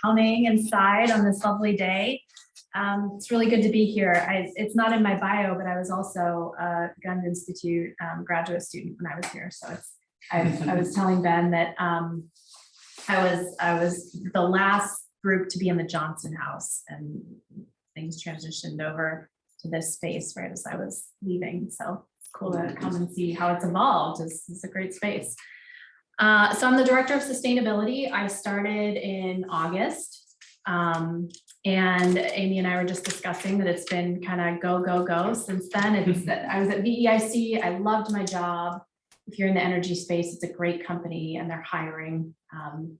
coming inside on this lovely day. It's really good to be here. It's not in my bio, but I was also a Gun Institute graduate student when I was here. So I was telling Ben that I was the last group to be in the Johnson House, and things transitioned over to this space right as I was leaving. So it's cool to come and see how it's evolved. It's a great space. So I'm the director of sustainability. I started in August, and Amy and I were just discussing that it's been kind of go since then. I was at VEIC. I loved my job. If you're in the energy space, it's a great company and they're hiring.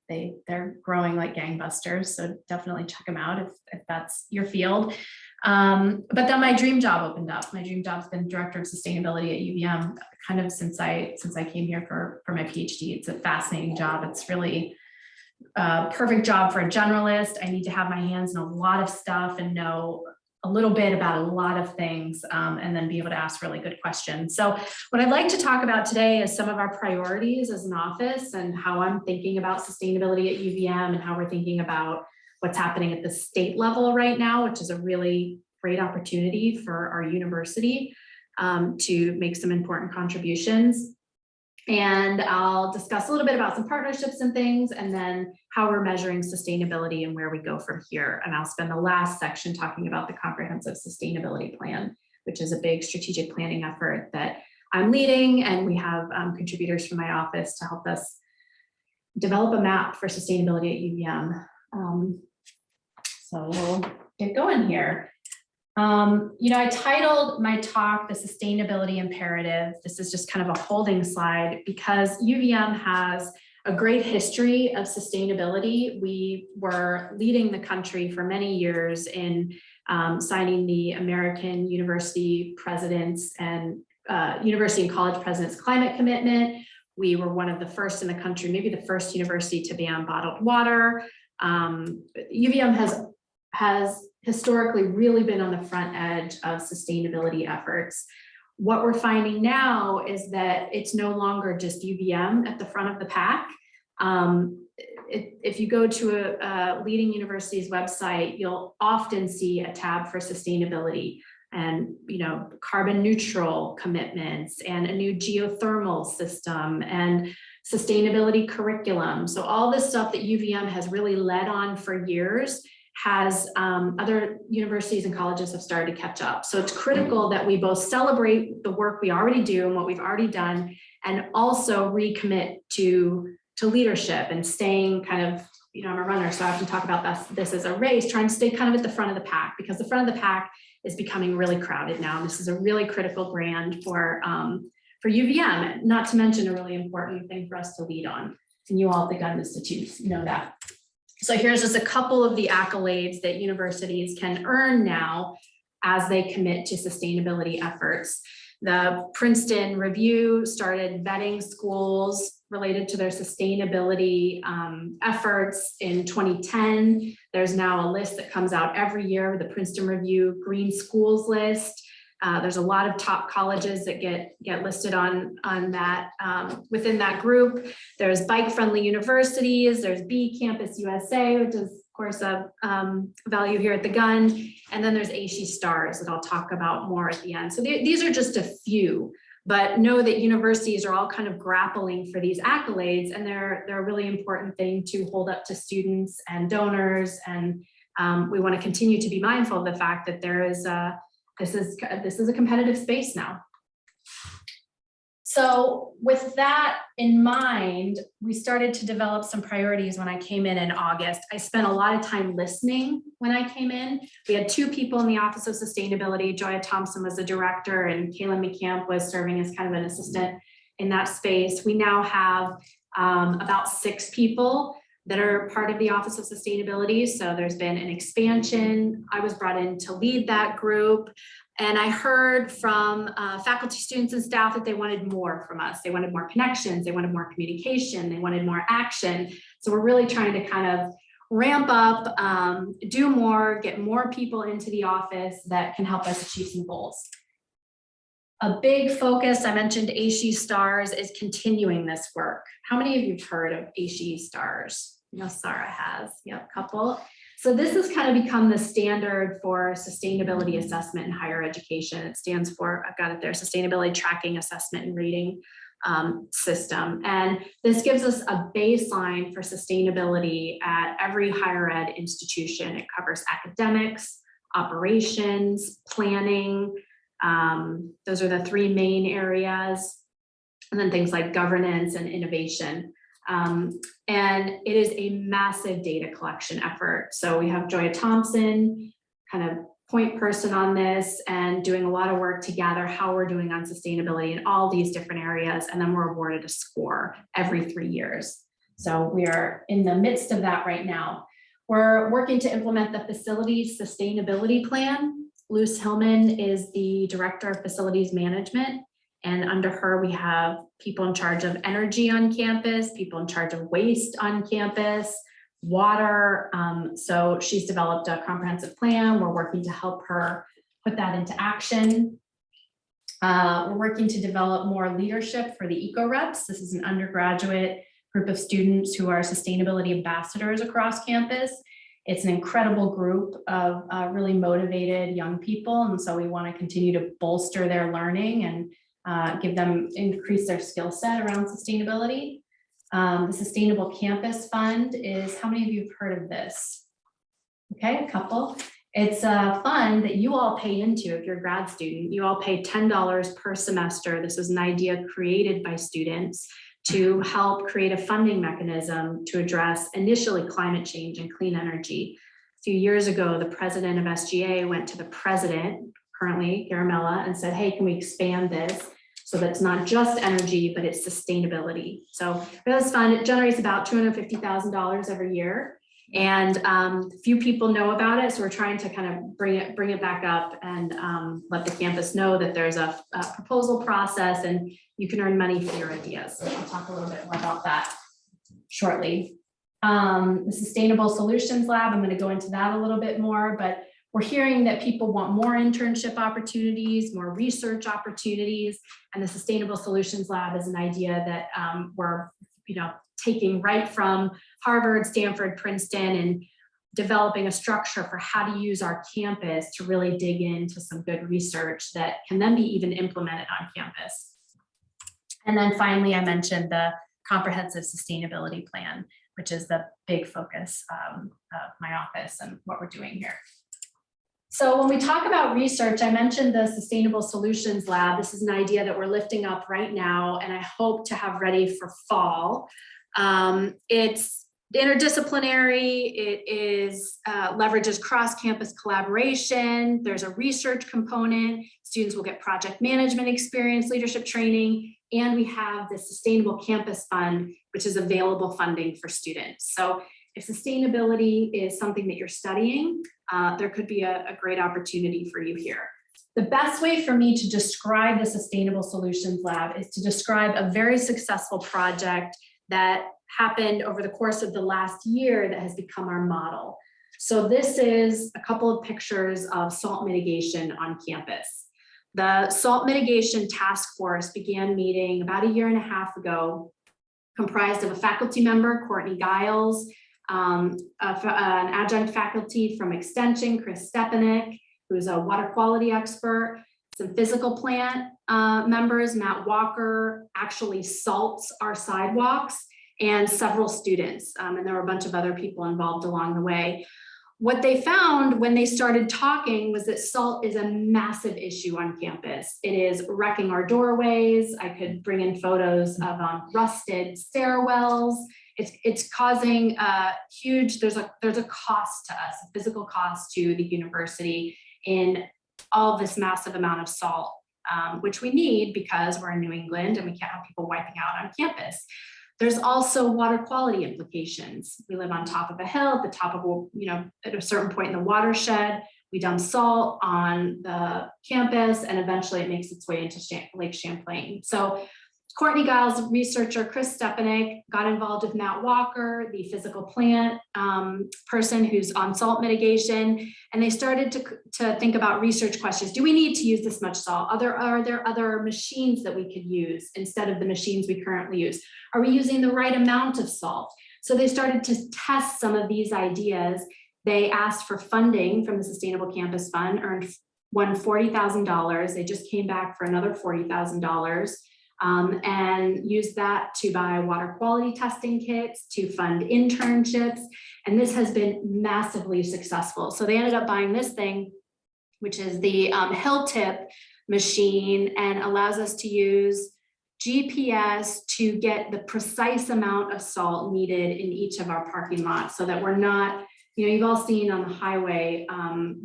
They're growing like gangbusters. So definitely check them out if that's your field. But then my dream job opened up. My dream job's been director of sustainability at UVM kind of since I came here for my PhD. It's a fascinating job. It's really a perfect job for a generalist. I need to have my hands in a lot of stuff and know a little bit about a lot of things, and then be able to ask really good questions. So what I'd like to talk about today is some of our priorities as an office and how I'm thinking about sustainability at UVM and how we're thinking about what's happening at the state level right now, which is a really great opportunity for our university to make some important contributions. And I'll discuss a little bit about some partnerships and things, and then how we're measuring sustainability and where we go from here. And I'll spend the last section talking about the comprehensive sustainability plan, which is a big strategic planning effort that I'm leading, and we have contributors from my office to help us develop a map for sustainability at UVM. So we'll get going here. I titled my talk, The Sustainability Imperative. This is just kind of a holding slide because UVM has a great history of sustainability. We were leading the country for many years in signing the American University Presidents and University and College Presidents Climate Commitment. We were one of the first in the country, maybe the first university to ban bottled water. UVM has historically really been on the front edge of sustainability efforts. What we're finding now is that it's no longer just UVM at the front of the pack. If you go to a leading university's website, you'll often see a tab for sustainability and carbon neutral commitments and a new geothermal system and sustainability curriculum. So all this stuff that UVM has really led on for years has other universities and colleges have started to catch up. So it's critical that we both celebrate the work we already do and what we've already done, and also recommit to leadership and staying kind of, I'm a runner, so I often talk about this as a race, trying to stay kind of at the front of the pack, because the front of the pack is becoming really crowded now. This is a really critical brand for UVM, not to mention a really important thing for us to lead on. And you all at the Gun Institute know that. So here's just a couple of the accolades that universities can earn now as they commit to sustainability efforts. The Princeton Review started vetting schools related to their sustainability efforts in 2010. There's now a list that comes out every year, the Princeton Review Green Schools list. There's a lot of top colleges that get listed on that within that group. There's bike-friendly universities. There's B Campus USA, which is of course a value here at the Gun, and then there's ASHE stars that I'll talk about more at the end. So these are just a few, but know that universities are all kind of grappling for these accolades, and they're a really important thing to hold up to students and donors. And we want to continue to be mindful of the fact that there is this is a competitive space now. So with that in mind, we started to develop some priorities when I came in August. I spent a lot of time listening when I came in. We had two people in the Office of Sustainability. Joya Thompson was the director, and Kaylin McCamp was serving as kind of an assistant in that space. We now have about 6 people that are part of the Office of Sustainability. So there's been an expansion. I was brought in to lead that group. And I heard from faculty, students, and staff that they wanted more from us. They wanted more connections, they wanted more communication, they wanted more action. So we're really trying to kind of ramp up, do more, get more people into the office that can help us achieve some goals. A big focus, I mentioned ASHE stars, is continuing this work. How many of you have heard of ASHE stars? You know, Sarah has, yep, couple. So this has kind of become the standard for sustainability assessment in higher education. It stands for, I've got it there, Sustainability Tracking, Assessment, and Rating System. And this gives us a baseline for sustainability at every higher ed institution. It covers academics, operations, planning. Those are the three main areas. And then things like governance and innovation. And it is a massive data collection effort. So we have Joya Thompson, kind of point person on this, and doing a lot of work to gather how we're doing on sustainability in all these different areas. And then we're awarded a score every 3 years. So we are in the midst of that right now. We're working to implement the facilities sustainability plan. Luce Hillman is the Director of Facilities Management. And under her, we have people in charge of energy on campus, people in charge of waste on campus, water. So she's developed a comprehensive plan. We're working to help her put that into action. We're working to develop more leadership for the eco reps. This is an undergraduate group of students who are sustainability ambassadors across campus. It's an incredible group of really motivated young people. And so we want to continue to bolster their learning and increase their skill set around sustainability. The Sustainable Campus Fund is, how many of you have heard of this? Okay, a couple. It's a fund that you all pay into if you're a grad student. You all pay $10 per semester. This was an idea created by students to help create a funding mechanism to address initially climate change and clean energy. A few years ago, the president of SGA went to the president, currently Garamella, and said, hey, can we expand this so that it's not just energy, but it's sustainability. So this fund, it generates about $250,000 every year. And few people know about it. So we're trying to kind of bring it back up and let the campus know that there's a proposal process and you can earn money for your ideas. So I'll talk a little bit more about that shortly. The Sustainable Solutions Lab, I'm going to go into that a little bit more, but we're hearing that people want more internship opportunities, more research opportunities, and the Sustainable Solutions Lab is an idea that we're taking right from Harvard, Stanford, Princeton, and developing a structure for how to use our campus to really dig into some good research that can then be even implemented on campus. And then finally, I mentioned the comprehensive sustainability plan, which is the big focus of my office and what we're doing here. So when we talk about research, I mentioned the Sustainable Solutions Lab. This is an idea that we're lifting up right now, and I hope to have ready for fall. It's interdisciplinary. It is leverages cross-campus collaboration. There's a research component. Students will get project management experience, leadership training, and we have the Sustainable Campus Fund, which is available funding for students. So if sustainability is something that you're studying, there could be a great opportunity for you here. The best way for me to describe the Sustainable Solutions Lab is to describe a very successful project that happened over the course of the last year that has become our model. So this is a couple of pictures of salt mitigation on campus. The Salt Mitigation Task Force began meeting about 1.5 years ago, comprised of a faculty member, Courtney Giles, an adjunct faculty from Extension, Chris Stepanek, who's a water quality expert, some physical plant members, Matt Walker actually salts our sidewalks, and several students. And there were a bunch of other people involved along the way. What they found when they started talking was that salt is a massive issue on campus. It is wrecking our doorways. I could bring in photos of rusted stairwells. It's causing there's a cost to us, a physical cost to the university in all this massive amount of salt, which we need because we're in New England and we can't have people wiping out on campus. There's also water quality implications. We live on top of a hill, at the top of, at a certain point in the watershed, we dump salt on the campus and eventually it makes its way into Lake Champlain. So Courtney Giles, researcher, Chris Stepanek got involved with Matt Walker, the physical plant person who's on salt mitigation, and they started to think about research questions. Do we need to use this much salt? Are there other machines that we could use instead of the machines we currently use? Are we using the right amount of salt? So they started to test some of these ideas. They asked for funding from the Sustainable Campus Fund, won $40,000. They just came back for another $40,000. And use that to buy water quality testing kits, to fund internships, and this has been massively successful. So they ended up buying this thing, which is the hill tip machine, and allows us to use GPS to get the precise amount of salt needed in each of our parking lots, so that we're not, you know, you've all seen on the highway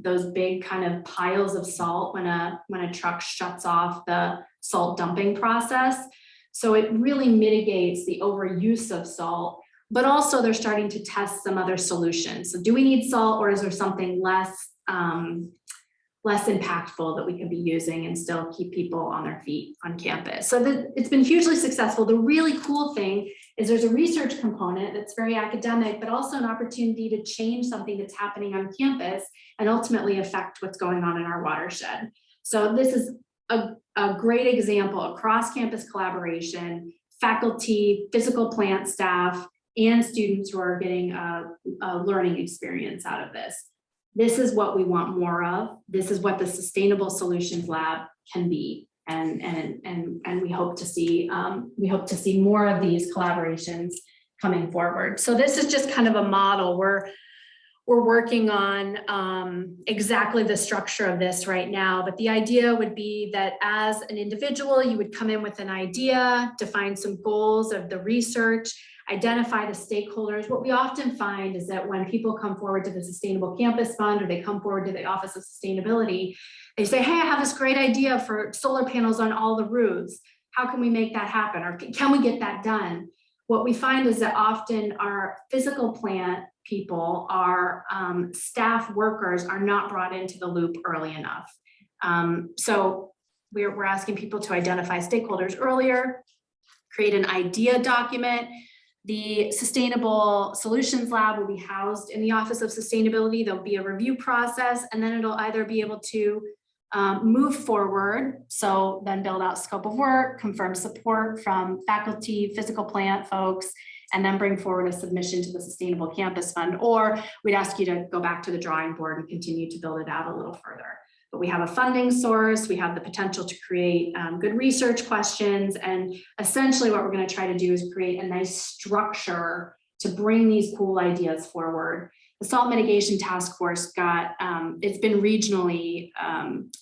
those big kind of piles of salt when a truck shuts off the salt dumping process. So it really mitigates the overuse of salt, but also they're starting to test some other solutions. So do we need salt, or is there something less impactful that we could be using and still keep people on their feet on campus? So it's been hugely successful. The really cool thing is there's a research component that's very academic, but also an opportunity to change something that's happening on campus and ultimately affect what's going on in our watershed. So this is a great example of cross-campus collaboration, faculty, physical plant staff, and students who are getting a learning experience out of this. This is what we want more of. This is what the Sustainable Solutions Lab can be, and we hope to see more of these collaborations coming forward. So this is just kind of a model. We're working on exactly the structure of this right now, but the idea would be that as an individual, you would come in with an idea, define some goals of the research, identify the stakeholders. What we often find is that when people come forward to the Sustainable Campus Fund, or they come forward to the Office of Sustainability, they say, hey, I have this great idea for solar panels on all the roofs. How can we make that happen? Or can we get that done? What we find is that often our physical plant people, our staff workers, are not brought into the loop early enough. So we're asking people to identify stakeholders earlier, create an idea document. The Sustainable Solutions Lab will be housed in the Office of Sustainability. There'll be a review process, and then it'll either be able to move forward, so then build out scope of work, confirm support from faculty, physical plant folks, and then bring forward a submission to the Sustainable Campus Fund, or we'd ask you to go back to the drawing board and continue to build it out a little further. But we have a funding source, we have the potential to create good research questions, and essentially what we're going to try to do is create a nice structure to bring these cool ideas forward. The Salt Mitigation Task Force it's been regionally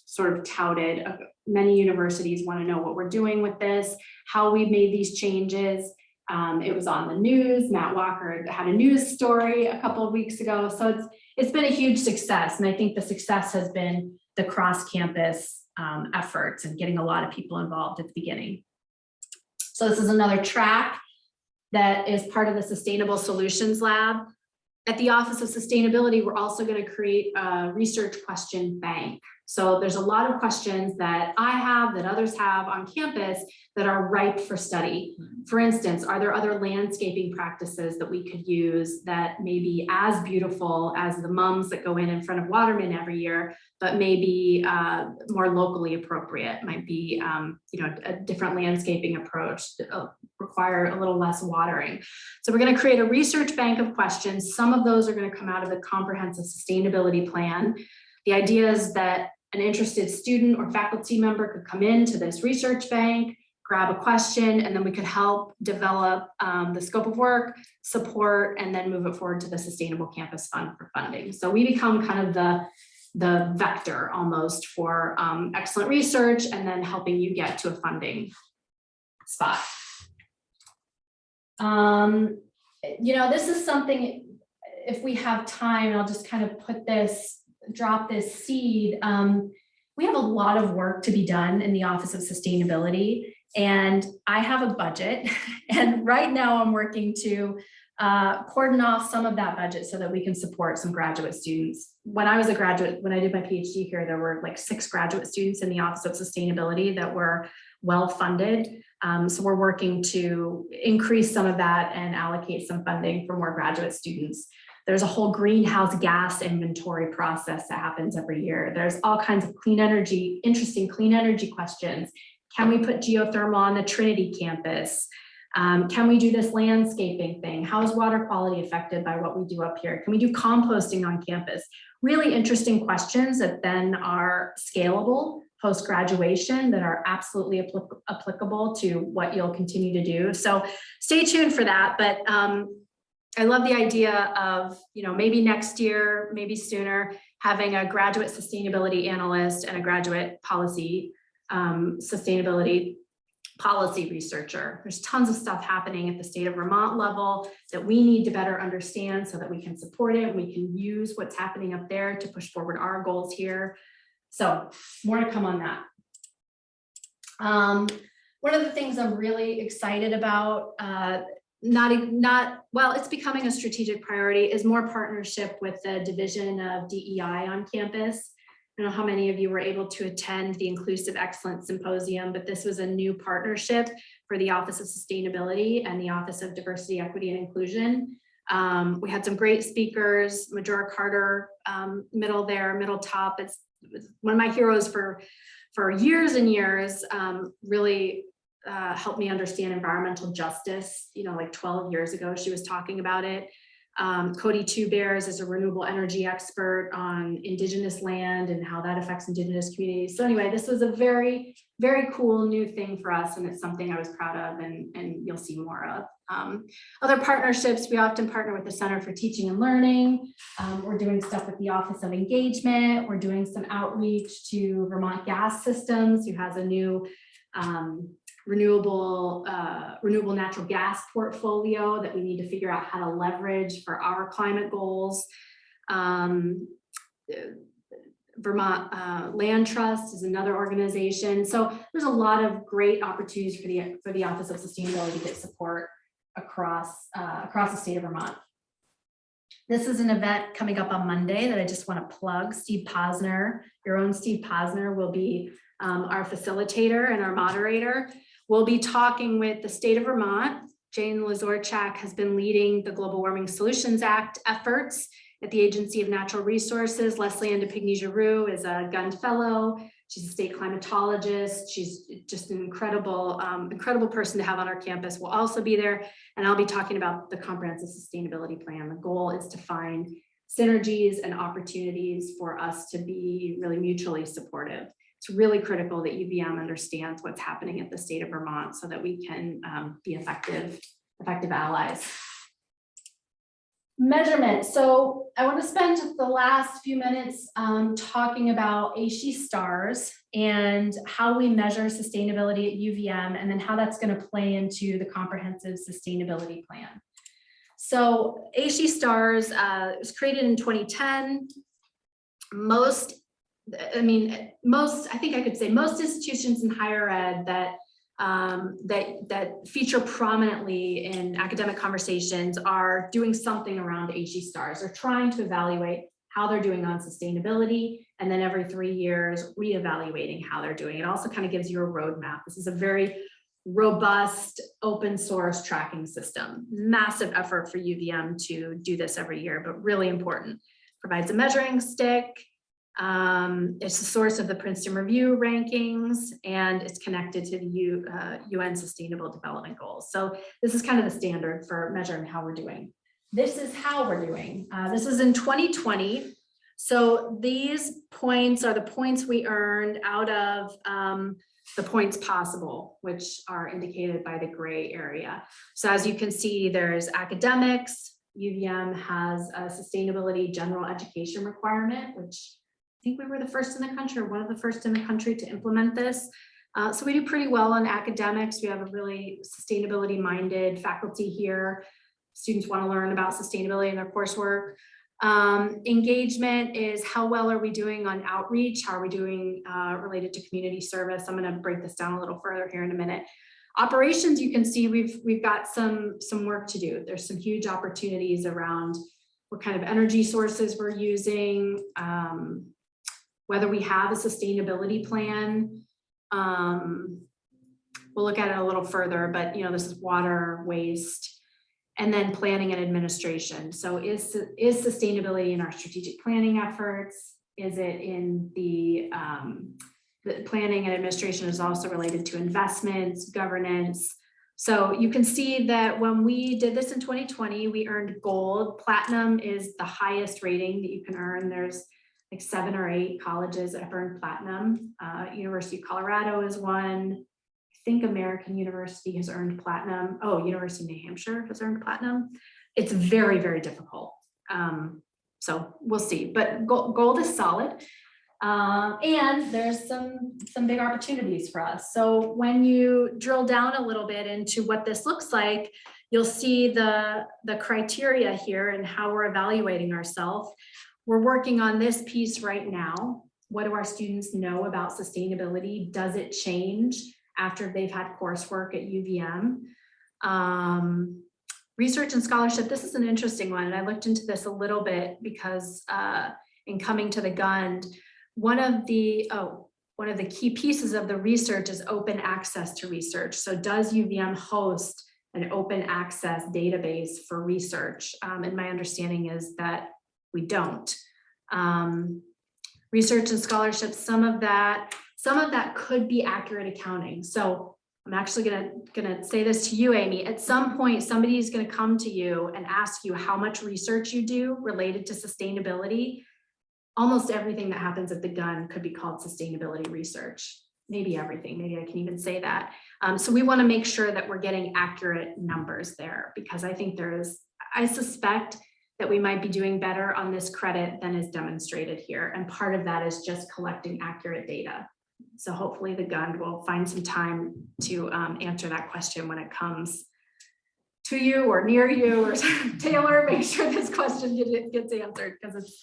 sort of touted. Many universities want to know what we're doing with this, how we've made these changes. It was on the news. Matt Walker had a news story a couple of weeks ago. So it's been a huge success. And I think the success has been the cross-campus efforts and getting a lot of people involved at the beginning. So this is another track that is part of the Sustainable Solutions Lab. At the Office of Sustainability, we're also going to create a research question bank. So there's a lot of questions that I have, that others have on campus, that are ripe for study. For instance, are there other landscaping practices that we could use that may be as beautiful as the mums that go in front of Waterman every year, but maybe more locally appropriate? Might be a different landscaping approach, require a little less watering. So we're going to create a research bank of questions. Some of those are going to come out of the comprehensive sustainability plan. The idea is that an interested student or faculty member could come into this research bank, grab a question, and then we could help develop the scope of work, support, and then move it forward to the Sustainable Campus Fund for funding. So we become kind of the vector almost for excellent research, and then helping you get to a funding spot. This is something, if we have time, I'll just kind of drop this seed. We have a lot of work to be done in the Office of Sustainability, and I have a budget, and right now I'm working to cordon off some of that budget so that we can support some graduate students. When I was a graduate, when I did my PhD here, there were like 6 graduate students in the Office of Sustainability that were well funded. So we're working to increase some of that and allocate some funding for more graduate students. There's a whole greenhouse gas inventory process that happens every year. There's all kinds of clean energy, interesting clean energy questions. Can we put geothermal on the Trinity campus? Can we do this landscaping thing? How is water quality affected by what we do up here? Can we do composting on campus? Really interesting questions that then are scalable post-graduation that are absolutely applicable to what you'll continue to do. So stay tuned for that. But I love the idea of, maybe next year, maybe sooner, having a graduate sustainability analyst and a graduate policy sustainability policy researcher. There's tons of stuff happening at the state of Vermont level that we need to better understand so that we can support it. We can use what's happening up there to push forward our goals here. So more to come on that. One of the things I'm really excited about, it's becoming a strategic priority, is more partnership with the Division of DEI on campus. I don't know how many of you were able to attend the Inclusive Excellence Symposium, but this was a new partnership for the Office of Sustainability and the Office of Diversity, Equity, and Inclusion. We had some great speakers, Majora Carter, middle top. It's one of my heroes for years and years, really helped me understand environmental justice. Like 12 years ago, she was talking about it. Cody Two Bears is a renewable energy expert on Indigenous land and how that affects Indigenous communities. So anyway, this was a very, very cool new thing for us, and it's something I was proud of, and you'll see more of. Other partnerships, we often partner with the Center for Teaching and Learning. We're doing stuff with the Office of Engagement. We're doing some outreach to Vermont Gas Systems, who has a new renewable natural gas portfolio that we need to figure out how to leverage for our climate goals. Vermont Land Trust is another organization. So there's a lot of great opportunities for the Office of Sustainability to get support across the state of Vermont. This is an event coming up on Monday that I just want to plug. Steve Posner, your own Steve Posner, will be our facilitator and our moderator. We'll be talking with the state of Vermont. Jane Lazorchak has been leading the Global Warming Solutions Act efforts at the Agency of Natural Resources. Leslie Giroux is a Gund Fellow. She's a state climatologist. She's just an incredible person to have on our campus. We'll also be there, and I'll be talking about the comprehensive sustainability plan. The goal is to find synergies and opportunities for us to be really mutually supportive. It's really critical that UVM understands what's happening at the state of Vermont so that we can be effective allies. Measurement. So I want to spend the last few minutes talking about ASHE stars and how we measure sustainability at UVM, and then how that's going to play into the comprehensive sustainability plan. So ASHE stars was created in 2010. Most institutions in higher ed that feature prominently in academic conversations are doing something around ASHE stars. They're trying to evaluate how they're doing on sustainability, and then every 3 years reevaluating how they're doing. It also kind of gives you a roadmap. This is a very robust open source tracking system. Massive effort for UVM to do this every year, but really important. Provides a measuring stick. It's the source of the Princeton Review rankings, and it's connected to the UN Sustainable Development Goals. So this is kind of the standard for measuring how we're doing. This is how we're doing. This is in 2020. So these points are the points we earned out of the points possible, which are indicated by the gray area. So as you can see, there's academics. UVM has a sustainability general education requirement, which I think we were the first in the country, or one of the first in the country to implement this. So we do pretty well on academics. We have a really sustainability minded faculty here. Students want to learn about sustainability in their coursework. Engagement is how well are we doing on outreach? How are we doing related to community service? I'm going to break this down a little further here in a minute. Operations, you can see we've got some work to do. There's some huge opportunities around what kind of energy sources we're using, whether we have a sustainability plan, we'll look at it a little further, but this is water, waste, and then planning and administration. So is sustainability in our strategic planning efforts? Is it in the planning and administration is also related to investments, governance. So you can see that when we did this in 2020, we earned gold. Platinum is the highest rating that you can earn. There's like 7 or 8 colleges that have earned platinum. University of Colorado is one. I think American University has earned platinum. Oh, University of New Hampshire has earned platinum. It's very, very difficult. So we'll see, but gold is solid. And there's some big opportunities for us. So when you drill down a little bit into what this looks like, you'll see the criteria here and how we're evaluating ourselves. We're working on this piece right now. What do our students know about sustainability? Does it change after they've had coursework at UVM? Research and scholarship, this is an interesting one. And I looked into this a little bit because in coming to the GUND, one of the key pieces of the research is open access to research. So does UVM host an open access database for research? And my understanding is that we don't. Research and scholarship, some of that could be accurate accounting. So I'm actually gonna say this to you, Amy. At some point, somebody is gonna come to you and ask you how much research you do related to sustainability. Almost everything that happens at the GUN could be called sustainability research. Maybe everything, maybe I can even say that. So we wanna make sure that we're getting accurate numbers there, because I think I suspect that we might be doing better on this credit than is demonstrated here. And part of that is just collecting accurate data. So hopefully the GUND will find some time to answer that question when it comes to you or near you, or Taylor, make sure this question gets answered, because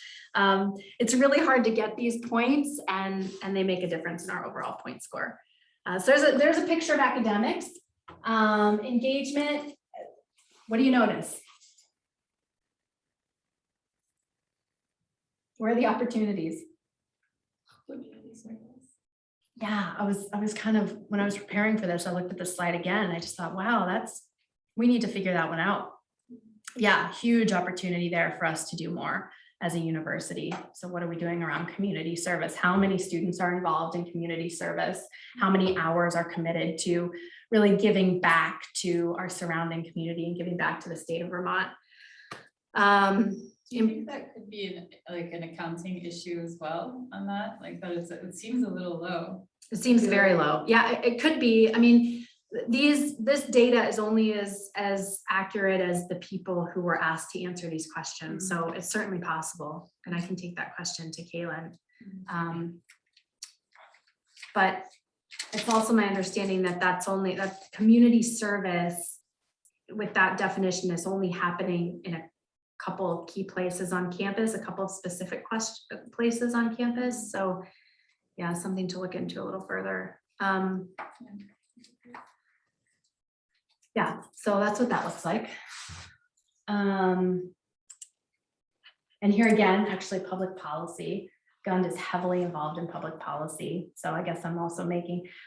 it's really hard to get these points and they make a difference in our overall point score. So there's a picture of academics. Engagement, what do you notice? Where are the opportunities? Yeah, I was kind of, when I was preparing for this, I looked at the slide again, and I just thought, wow, we need to figure that one out. Yeah, huge opportunity there for us to do more as a university. So what are we doing around community service? How many students are involved in community service? How many hours are committed to really giving back to our surrounding community and giving back to the state of Vermont? Do you think that could be an accounting issue as well on that? Like that it seems a little low. It seems very low. Yeah, it could be. I mean, this data is only as accurate as the people who were asked to answer these questions. So it's certainly possible. And I can take that question to Kaylin. But it's also my understanding that that community service with that definition is only happening in a couple of key places on campus, a couple of specific places on campus. So yeah, something to look into a little further. Yeah, so that's what that looks like. And here again, actually public policy. GUND is heavily involved in public policy. So I guess I'm also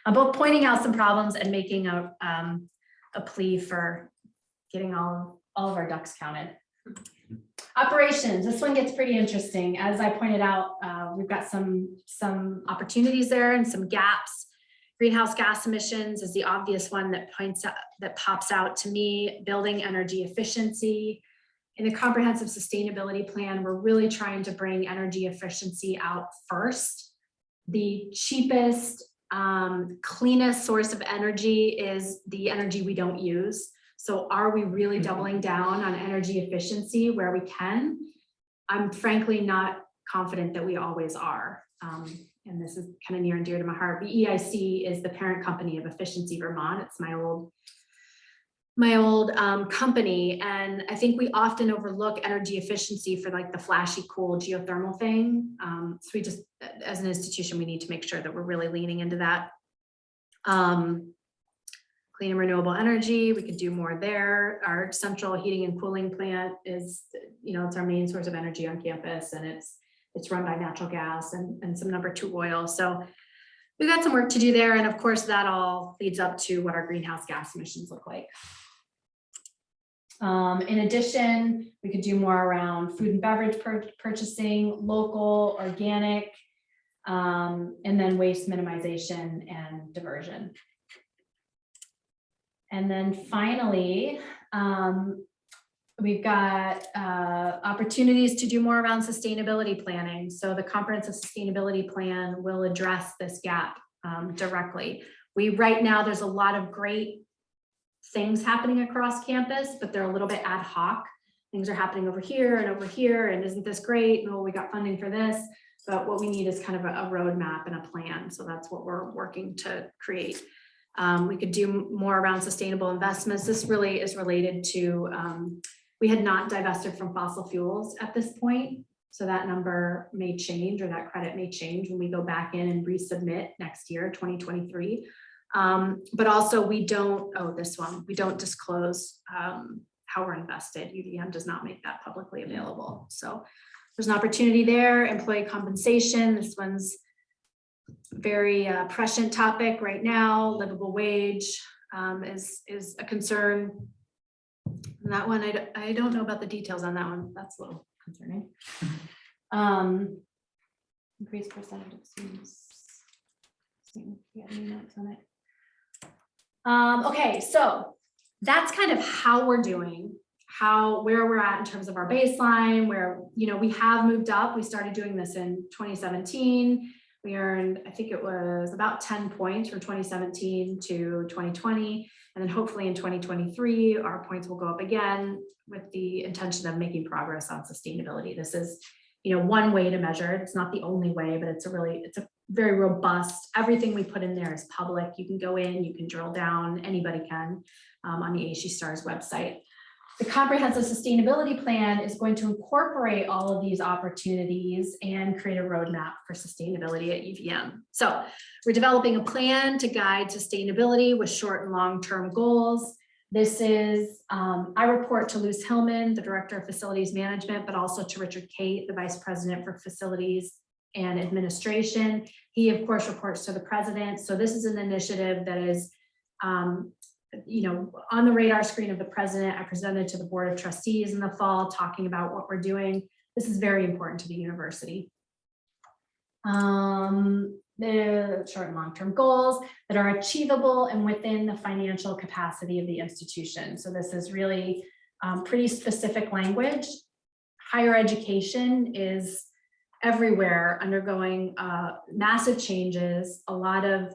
I'm both pointing out some problems and making a plea for getting all of our ducks counted. Operations, this one gets pretty interesting. As I pointed out, we've got some opportunities there and some gaps. Greenhouse gas emissions is the obvious one that pops out to me. Building energy efficiency. In the comprehensive sustainability plan, we're really trying to bring energy efficiency out first. The cheapest, cleanest source of energy is the energy we don't use. So are we really doubling down on energy efficiency where we can? I'm frankly not confident that we always are. And this is kind of near and dear to my heart. VEIC is the parent company of Efficiency Vermont. It's my old company. And I think we often overlook energy efficiency for like the flashy, cool geothermal thing. So we just, as an institution, we need to make sure that we're really leaning into that. Clean and renewable energy, we could do more there. Our central heating and cooling plant is, it's our main source of energy on campus, and it's run by natural gas and some number 2 oil. So we've got some work to do there. And of course, that all leads up to what our greenhouse gas emissions look like. In addition, we could do more around food and beverage purchasing, local, organic, and then waste minimization and diversion. And then finally, we've got opportunities to do more around sustainability planning. So the comprehensive sustainability plan will address this gap directly. Right now, there's a lot of great things happening across campus, but they're a little bit ad hoc. Things are happening over here, and isn't this great? No, we got funding for this. But what we need is kind of a roadmap and a plan. So that's what we're working to create. We could do more around sustainable investments. This really is related to, we had not divested from fossil fuels at this point. So that number may change, or that credit may change when we go back in and resubmit next year, 2023. But also we don't disclose how we're invested. UVM does not make that publicly available. So there's an opportunity there. Employee compensation, this one's very prescient topic right now. Livable wage is a concern. And that one, I don't know about the details on that one. That's a little concerning. Increased percentage of students. Yeah, any notes on it? Okay, so that's kind of how we're doing, where we're at in terms of our baseline, where, we have moved up. We started doing this in 2017. We earned, I think it was about 10 points from 2017 to 2020. And then hopefully in 2023, our points will go up again with the intention of making progress on sustainability. This is, one way to measure it. It's not the only way, but it's a very robust. Everything we put in there is public. You can go in, you can drill down, anybody can on the ASHE STARS website. The comprehensive sustainability plan is going to incorporate all of these opportunities and create a roadmap for sustainability at UVM. So we're developing a plan to guide sustainability with short and long-term goals. This is, I report to Luce Hillman, the Director of Facilities Management, but also to Richard Kate, the Vice President for Facilities and Administration. He, of course, reports to the President. So this is an initiative that is, on the radar screen of the President. I presented to the Board of Trustees in the fall, talking about what we're doing. This is very important to the university. The short and long-term goals that are achievable and within the financial capacity of the institution. So this is really pretty specific language. Higher education is everywhere undergoing massive changes, a lot of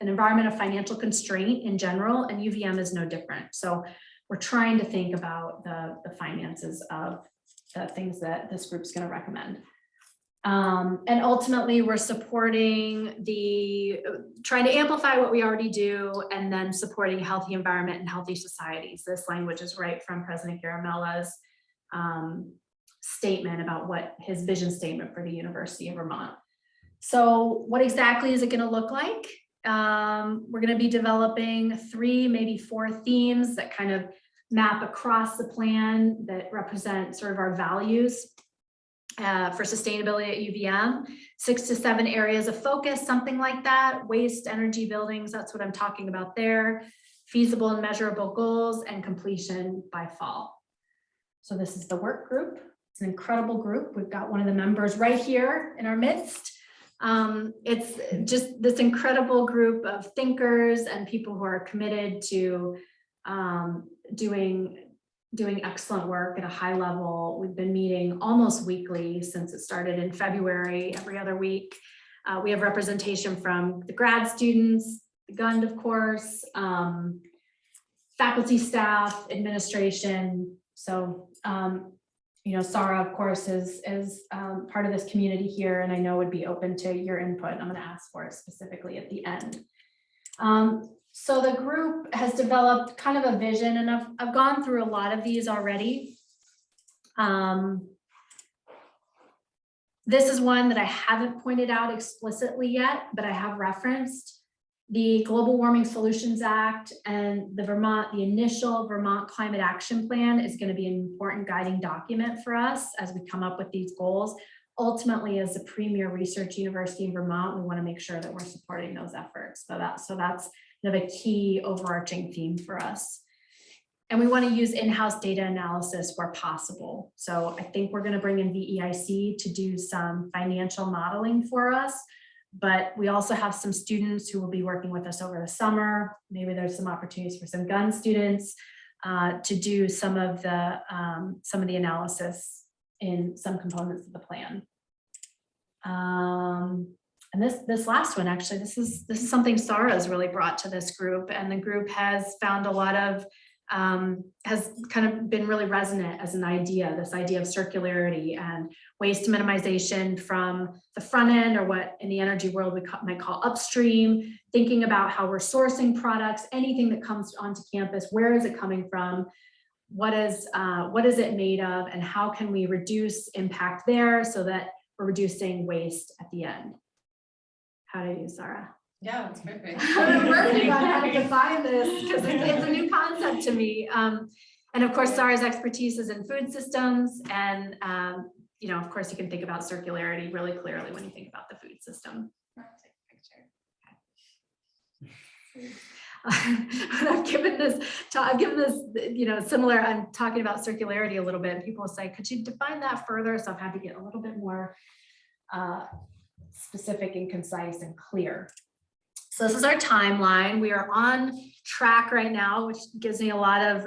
an environment of financial constraint in general, and UVM is no different. So we're trying to think about the finances of the things that this group's going to recommend. And ultimately, we're supporting trying to amplify what we already do, and then supporting a healthy environment and healthy societies. This language is right from President Garamella's statement about what his vision statement for the University of Vermont. So what exactly is it going to look like? We're going to be developing 3, maybe 4 themes that kind of map across the plan that represent sort of our values for sustainability at UVM. 6 to 7 areas of focus, something like that. Waste, energy, buildings, that's what I'm talking about there. Feasible and measurable goals, and completion by fall. So this is the work group. It's an incredible group. We've got one of the members right here in our midst. It's just this incredible group of thinkers and people who are committed to doing excellent work at a high level. We've been meeting almost weekly since it started in February, every other week. We have representation from the grad students, the GUND, of course, faculty, staff, administration. So, Sarah, of course, is part of this community here, and I know would be open to your input. I'm going to ask for it specifically at the end. So the group has developed kind of a vision, and I've gone through a lot of these already. This is one that I haven't pointed out explicitly yet, but I have referenced. The Global Warming Solutions Act and the initial Vermont Climate Action Plan is going to be an important guiding document for us as we come up with these goals. ultimately, as a premier research university in Vermont, we want to make sure that we're supporting those efforts. So that's kind of a key overarching theme for us. And we want to use in-house data analysis where possible. So I think we're going to bring in VEIC to do some financial modeling for us, but we also have some students who will be working with us over the summer. Maybe there's some opportunities for some gun students to do some of the analysis in some components of the plan. And this last one, actually, this is something Sarah's really brought to this group, and the group has found a lot of has kind of been really resonant as an idea, this idea of circularity and waste minimization from the front end, or what in the energy world we might call upstream, thinking about how we're sourcing products, anything that comes onto campus, where is it coming from? What is it made of, and how can we reduce impact there so that we're reducing waste at the end? How do you, Sarah? Yeah, it's perfect. I've been working on how to define this because it's a new concept to me. And of course, Sarah's expertise is in food systems, and you know, of course, you can think about circularity really clearly when you think about the food system. I've given this, you know, similar. I'm talking about circularity a little bit. People will say, "Could you define that further?" So I've had to get a little bit more specific and concise and clear. So this is our timeline. We are on track right now, which gives me a lot of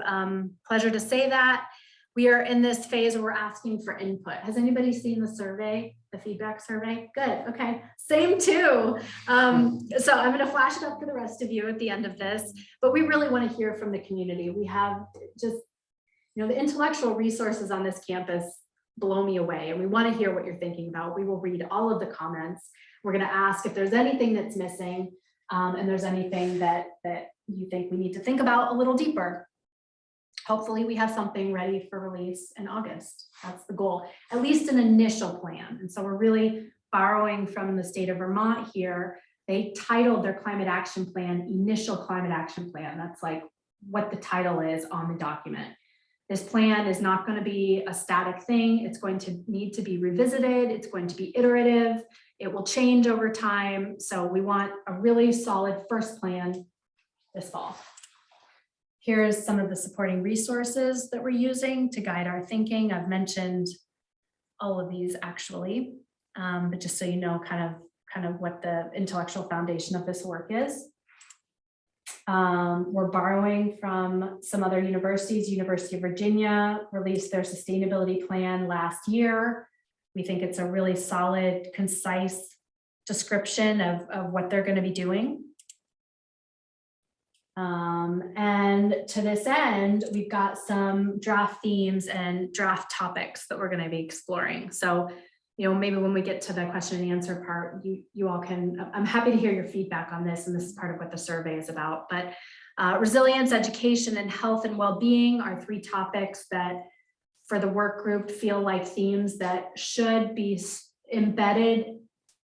pleasure to say that. We are in this phase where we're asking for input. Has anybody seen the survey, the feedback survey? Good, okay, same too. So I'm gonna flash it up for the rest of you at the end of this, but we really wanna hear from the community. We have just, you know, the intellectual resources on this campus blow me away, and we wanna hear what you're thinking about. We will read all of the comments. We're gonna ask if there's anything that's missing, and there's anything that you think we need to think about a little deeper. Hopefully we have something ready for release in August. That's the goal, at least an initial plan. And so we're really borrowing from the state of Vermont here. They titled their climate action plan, Initial Climate Action Plan. That's like what the title is on the document. This plan is not going to be a static thing. It's going to need to be revisited. It's going to be iterative. It will change over time. So we want a really solid first plan this fall. Here's some of the supporting resources that we're using to guide our thinking. I've mentioned all of these actually, but just so you know kind of what the intellectual foundation of this work is. We're borrowing from some other universities. University of Virginia released their sustainability plan last year. We think it's a really solid, concise description of what they're going to be doing. And to this end, we've got some draft themes and draft topics that we're going to be exploring. So, you know, maybe when we get to the question and answer part, you all can, I'm happy to hear your feedback on this, and this is part of what the survey is about. But resilience, education, and health and well-being are three topics that for the work group feel like themes that should be embedded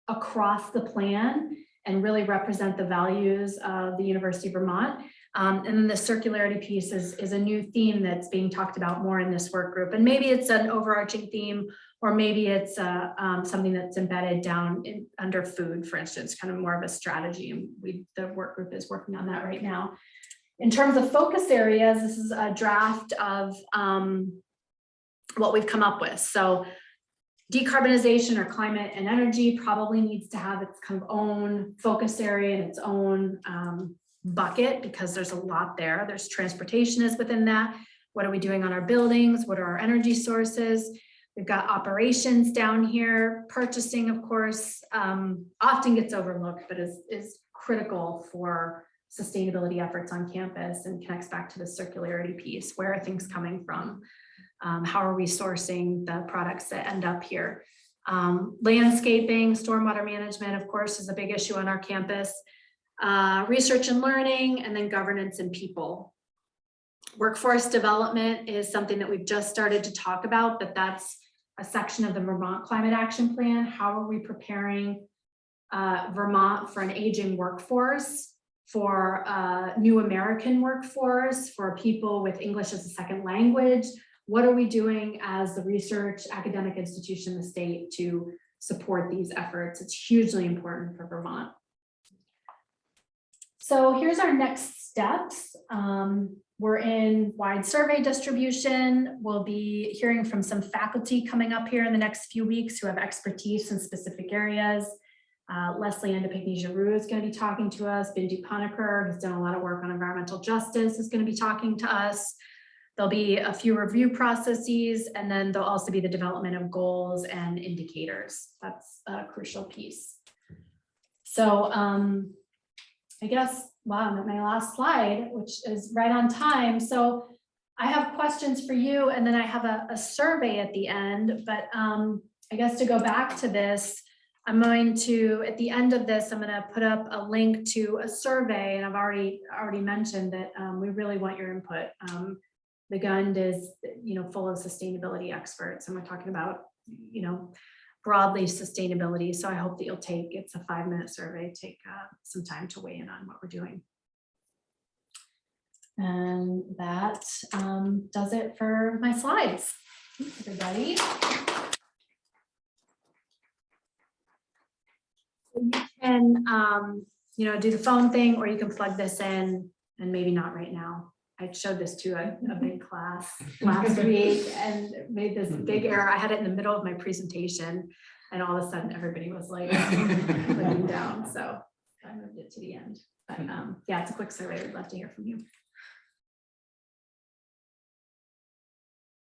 across the plan and really represent the values of the University of Vermont. And then the circularity piece is a new theme that's being talked about more in this work group. And maybe it's an overarching theme, or maybe it's something that's embedded down under food, for instance, kind of more of a strategy. And the work group is working on that right now. In terms of focus areas, this is a draft of what we've come up with. So decarbonization or climate and energy probably needs to have its kind of own focus area and its own bucket, because there's a lot there. There's transportation is within that. What are we doing on our buildings? What are our energy sources? We've got operations down here. Purchasing, of course, often gets overlooked, but is critical for sustainability efforts on campus and connects back to the circularity piece. Where are things coming from? How are we sourcing the products that end up here? Landscaping, stormwater management, of course, is a big issue on our campus. Research and learning, and then governance and people. Workforce development is something that we've just started to talk about, but that's a section of the Vermont Climate Action Plan. How are we preparing Vermont for an aging workforce, for a new American workforce, for people with English as a second language? what are we doing as the research academic institution in the state to support these efforts? It's hugely important for Vermont. So here's our next steps. We're in wide survey distribution. We'll be hearing from some faculty coming up here in the next few weeks who have expertise in specific areas. Leslie Andepigny-Giroux is going to be talking to us. Bindu Panikkar, who's done a lot of work on environmental justice, is going to be talking to us. There'll be a few review processes, and then there'll also be the development of goals and indicators. That's a crucial piece. So I guess, wow, I'm at my last slide, which is right on time. So I have questions for you, and then I have a survey at the end. But I guess to go back to this, I'm going to, at the end of this, I'm going to put up a link to a survey, and I've already mentioned that we really want your input. The GUND is, full of sustainability experts, and we're talking about, broadly sustainability. So I hope that you'll it's a 5-minute survey, take some time to weigh in on what we're doing. And that does it for my slides. Thanks, everybody. You can, do the phone thing, or you can plug this in, and maybe not right now. I showed this to a big class last week and made this big error. I had it in the middle of my presentation, and all of a sudden everybody was like looking down. So I moved it to the end. But yeah, it's a quick survey. We'd love to hear from you.